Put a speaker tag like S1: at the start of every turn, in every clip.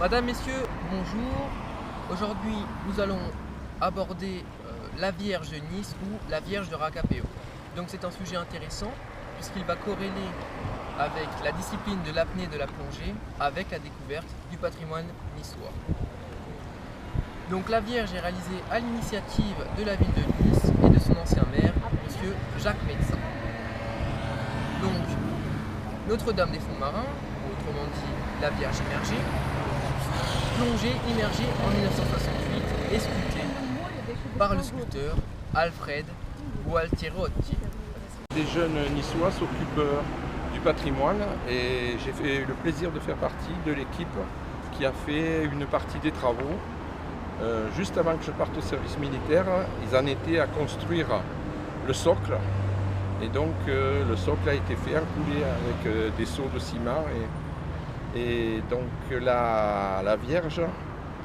S1: Madame, Messieurs, bonjour. Aujourd'hui, nous allons aborder la Vierge de Nice ou la Vierge de Racapéo. Donc c'est un sujet intéressant puisqu'il va corréler avec la discipline de l'apnée de la plongée avec la découverte du patrimoine niçois. Donc la Vierge est réalisée à l'initiative de la ville de Nice et de son ancien maire, monsieur Jacques Médecin. Donc Notre-Dame des fonds marins, ou autrement dit la Vierge immergée, plongée immergée en 1968 et sculptée par le sculpteur Alfred Gualtierotti.
S2: Des jeunes niçois s'occupent du patrimoine et j'ai fait le plaisir de faire partie de l'équipe qui a fait une partie des travaux. Juste avant que je parte au service militaire, ils en étaient à construire le socle. Et donc le socle a été fait en coulée avec des seaux de ciment. Et donc la Vierge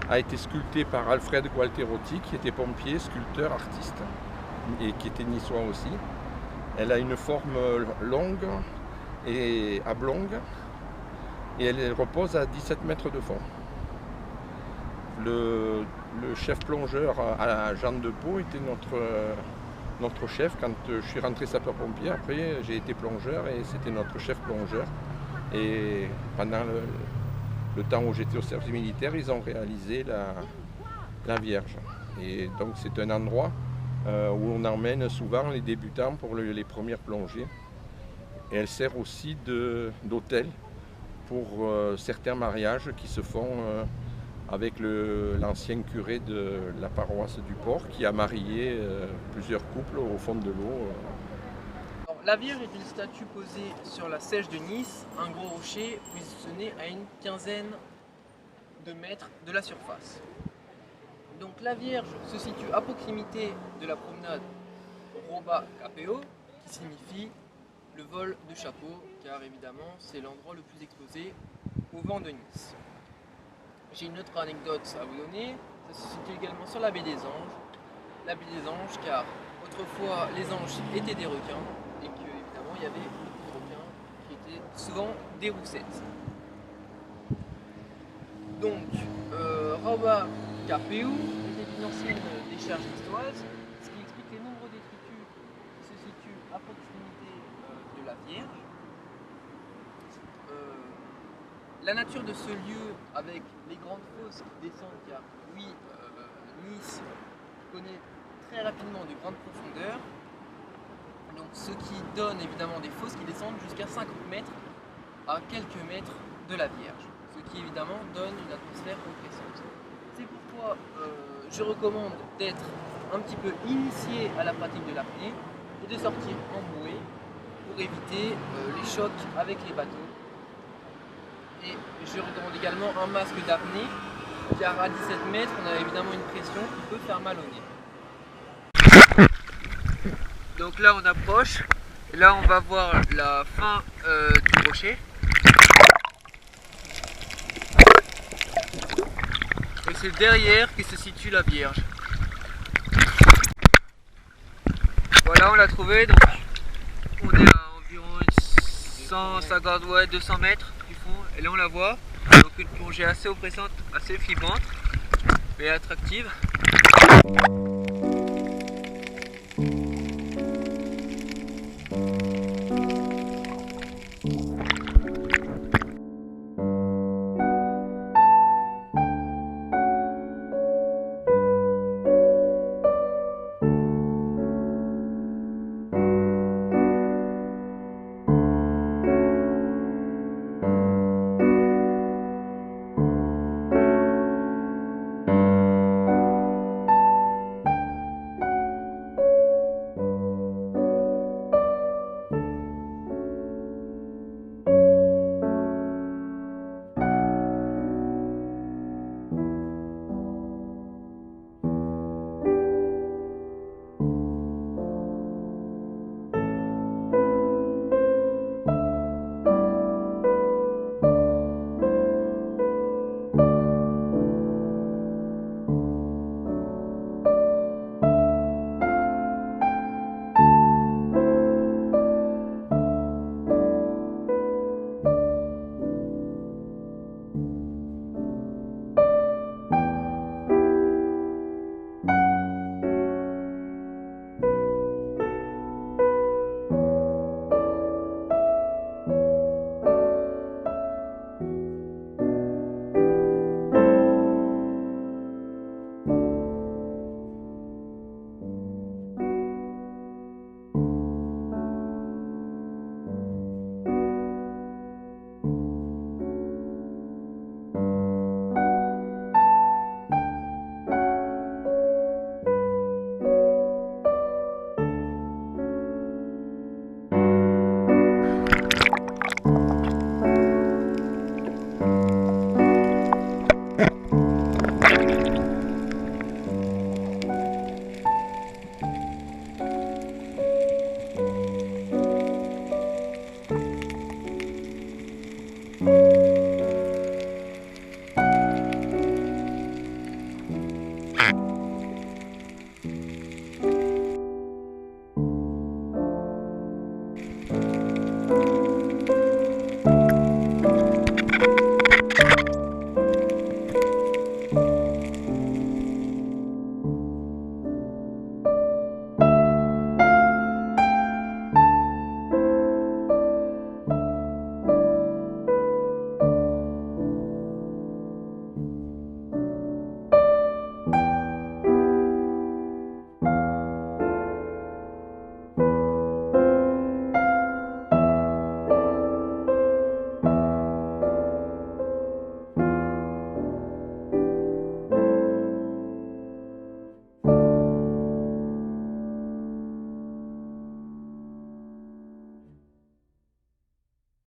S2: a été sculptée par Alfred Gualtierotti, qui était pompier, sculpteur, artiste, et qui était niçois aussi. Elle a une forme longue et oblongue, et elle repose à 17 mètres de fond. Le chef plongeur à Jean de Pau était notre chef quand je suis rentré sapeur-pompier. Après, j'ai été plongeur et c'était notre chef plongeur. Et pendant le temps où j'étais au service militaire, ils ont réalisé la Vierge. Et donc c'est un endroit où on emmène souvent les débutants pour les premières plongées. Et elle sert aussi d'hôtel pour certains mariages qui se font avec l'ancien curé de la paroisse du Port qui a marié plusieurs couples au fond de l'eau.
S1: La Vierge est une statue posée sur la Seiche de Nice, un gros rocher positionné à une quinzaine de mètres de la surface. Donc la Vierge se situe à proximité de la promenade Racapéo, qui signifie le vol de chapeau, car évidemment c'est l'endroit le plus exposé au vent de Nice. J'ai une autre anecdote à vous donner, ça se situe également sur la baie des Anges. La baie des Anges, car autrefois les anges étaient des requins, et que évidemment il y avait des requins qui étaient souvent des roussettes. Donc Racapéo était une ancienne décharge niçoise, ce qui explique les nombreux détritus qui se situent à proximité de la Vierge. La nature de ce lieu avec les grandes fosses qui descendent, car oui, Nice connaît très rapidement de grandes profondeurs, donc ce qui donne évidemment des fosses qui descendent jusqu'à 50 mètres à quelques mètres de la Vierge, ce qui évidemment donne une atmosphère oppressante. C'est pourquoi je recommande d'être un petit peu initié à la pratique de l'apnée et de sortir en bouée pour éviter les chocs avec les bateaux. Et je recommande également un masque d'apnée, car à 17 mètres on a évidemment une pression qui peut faire mal au nez. Donc là on approche, et là on va voir la fin du rocher. Et c'est derrière que se situe la Vierge. Voilà, on l'a trouvé, donc on est à environ 150, 200 mètres du fond, et là on la voit. Donc une plongée assez oppressante, assez fibrante, mais attractive.
S3: Thank you.